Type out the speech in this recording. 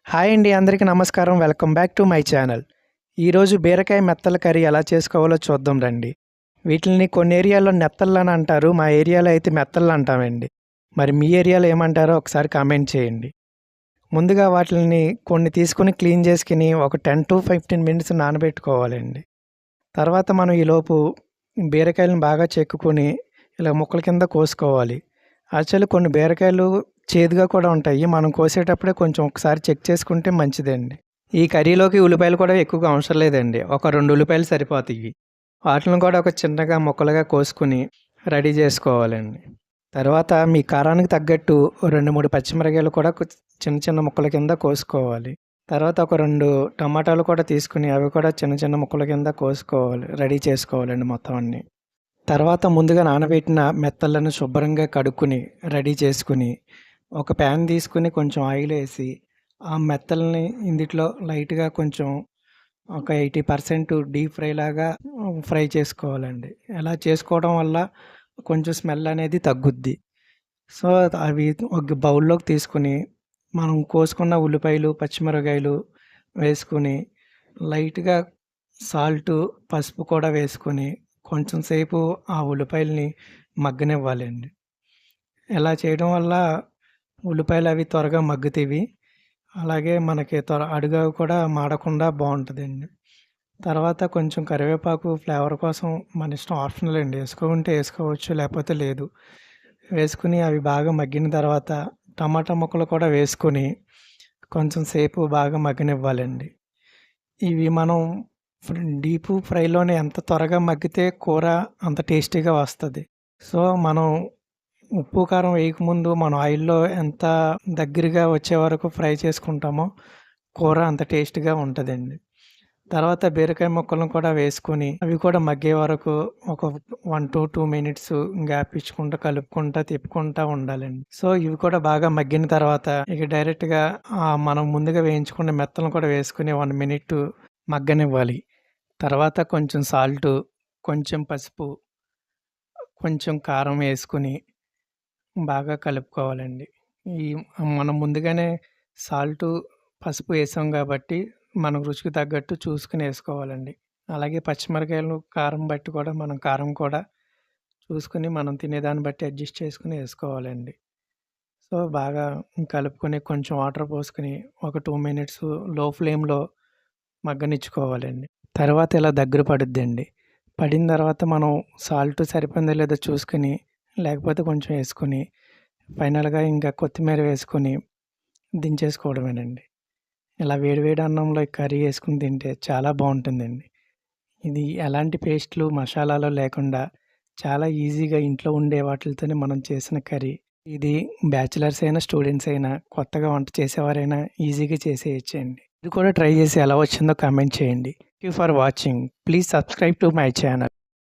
Hi అండి, అందరికీ నమస్కారం. Welcome back to my channel. ఈరోజు బీరకాయ మెత్తల కర్రీ ఎలా చేసుకోవాలో చూద్దాం రండి. వీటిని కొన్ని ఏరియాల్లో నెత్తళ్ళని అంటారు. మా ఏరియాలో అయితే మెత్తళ్ళు అంటామండి. మరి మీ ఏరియాలో ఏమంటారో ఒకసారి కామెంట్ చేయండి. ముందుగా వాటిని కొన్ని తీసుకొని క్లీన్ చేసుకుని ఒక 10 to 15 మినిట్స్ నానబెట్టుకోవాలండి. తర్వాత మనం ఈలోపు బీరకాయలను బాగా చెక్కుకొని ఇలా ముక్కల కింద కోసుకోవాలి. యాక్చువల్లీ కొన్ని బీరకాయలు చేదుగా కూడా ఉంటాయి. మనం కోసేటప్పుడే కొంచెం ఒకసారి చెక్ చేసుకుంటే మంచిదండి. ఈ కర్రీలోకి ఉల్లిపాయలు కూడా ఎక్కువగా అవసరం లేదండి. ఒక 2 ఉల్లిపాయలు సరిపోతాయి. వాటిని కూడా ఒక చిన్నగా ముక్కలుగా కోసుకొని రెడీ చేసుకోవాలండి. తర్వాత మీ కారానికి తగ్గట్టు 2, 3 పచ్చిమిరపకాయలు కూడా చిన్న చిన్న ముక్కల కింద కోసుకోవాలి. తర్వాత ఒక 2 టమాటాలు కూడా తీసుకుని అవి కూడా చిన్న చిన్న ముక్కల కింద కోసుకోవాలి. రెడీ చేసుకోవాలండి మొత్తం అన్నీ. తర్వాత ముందుగా నానబెట్టిన మెత్తలను శుభ్రంగా కడుక్కొని రెడీ చేసుకుని ఒక ప్యాన్ తీసుకుని కొంచెం ఆయిల్ వేసి ఆ మెత్తల్ని ఇందులో లైట్గా కొంచెం ఒక 80% డీప్ ఫ్రై లాగా ఫ్రై చేసుకోవాలండి. అలా చేసుకోవడం వల్ల కొంచెం స్మెల్ అనేది తగ్గుద్ది. సో అవి ఒక బౌల్లోకి తీసుకుని మనం కోసుకున్న ఉల్లిపాయలు పచ్చిమిరపకాయలు వేసుకుని లైట్గా సాల్టు పసుపు కూడా వేసుకొని కొంచెం సేపు ఆ ఉల్లిపాయలని మగ్గనివ్వాలండి. ఇలా చేయడం వల్ల ఉల్లిపాయలు అవి త్వరగా మగ్గుతాయి. అలాగే మనకి అడుగు కూడా మాడకుండా బాగుంటుందండి. తర్వాత కొంచెం కరివేపాకు ఫ్లేవర్ కోసం మన ఇష్టం, ఆప్షనల్ అండి. వేసుకుంటే వేసుకోవచ్చు, లేకపోతే లేదు. వేసుకుని అవి బాగా మగ్గిన తర్వాత టమాటా ముక్కలు కూడా వేసుకొని కొంచెం సేపు బాగా మగ్గనివ్వాలండి. ఇవి మనం డీప్ ఫ్రైలోనే ఎంత త్వరగా మగ్గితే కూర అంత టేస్టీగా వస్తుంది. సో మనం ఉప్పు కారం వేయకముందు మనం ఆయిల్లో ఎంత దగ్గరగా వచ్చే వరకు ఫ్రై చేసుకుంటామో కూర అంత టేస్ట్గా ఉంటుందండి. తర్వాత బీరకాయ ముక్కలను కూడా వేసుకొని అవి కూడా మగ్గే వరకు ఒక 1 to 2 మినిట్స్ గ్యాప్ ఇచ్చుకుంటూ కలుపుకుంటూ తిప్పుకుంటూ ఉండాలండి. సో ఇవి కూడా బాగా మగ్గిన తర్వాత ఇక డైరెక్ట్గా మనం ముందుగా వేయించుకున్న మెత్తలను కూడా వేసుకుని 1 మినిట్ మగ్గనివ్వాలి. తర్వాత కొంచెం సాల్టు, కొంచెం పసుపు, కొంచెం కారం వేసుకుని బాగా కలుపుకోవాలండి. ఈ మనం ముందుగానే సాల్టు పసుపు వేసాం కాబట్టి మనం రుచికి తగ్గట్టు చూసుకుని వేసుకోవాలండి. అలాగే పచ్చిమిరపకాయలు కారం బట్టి కూడా మనం కారం కూడా చూసుకుని మనం తినేదాన్ని బట్టి అడ్జస్ట్ చేసుకుని వేసుకోవాలండి. సో బాగా కలుపుకొని కొంచెం వాటర్ పోసుకుని ఒక 2 మినిట్స్ లో ఫ్లేమ్లో మగ్గనిచ్చుకోవాలండి. తర్వాత ఇలా దగ్గర పడుద్దండి. పడిన తర్వాత మనం సాల్ట్ సరిపోయిందో లేదో చూసుకుని, లేకపోతే కొంచెం వేసుకొని ఫైనల్గా ఇంకా కొత్తిమీర వేసుకొని దించేసుకోవడమేనండి. ఇలా వేడివేడి అన్నంలో కర్రీ వేసుకుని తింటే చాలా బాగుంటుందండి. ఇది ఎలాంటి పేస్టులు మసాలాలు లేకుండా చాలా ఈజీగా ఇంట్లో ఉండే వాటితోనే మనం చేసిన కర్రీ. ఇది బ్యాచిలర్స్ అయినా స్టూడెంట్స్ అయినా కొత్తగా వంట చేసేవారైనా ఈజీగా చేసేయచ్చండి. ఇది కూడా ట్రై చేసి ఎలా వచ్చిందో కామెంట్ చేయండి. Thank you for watching. Please subscribe to my channel.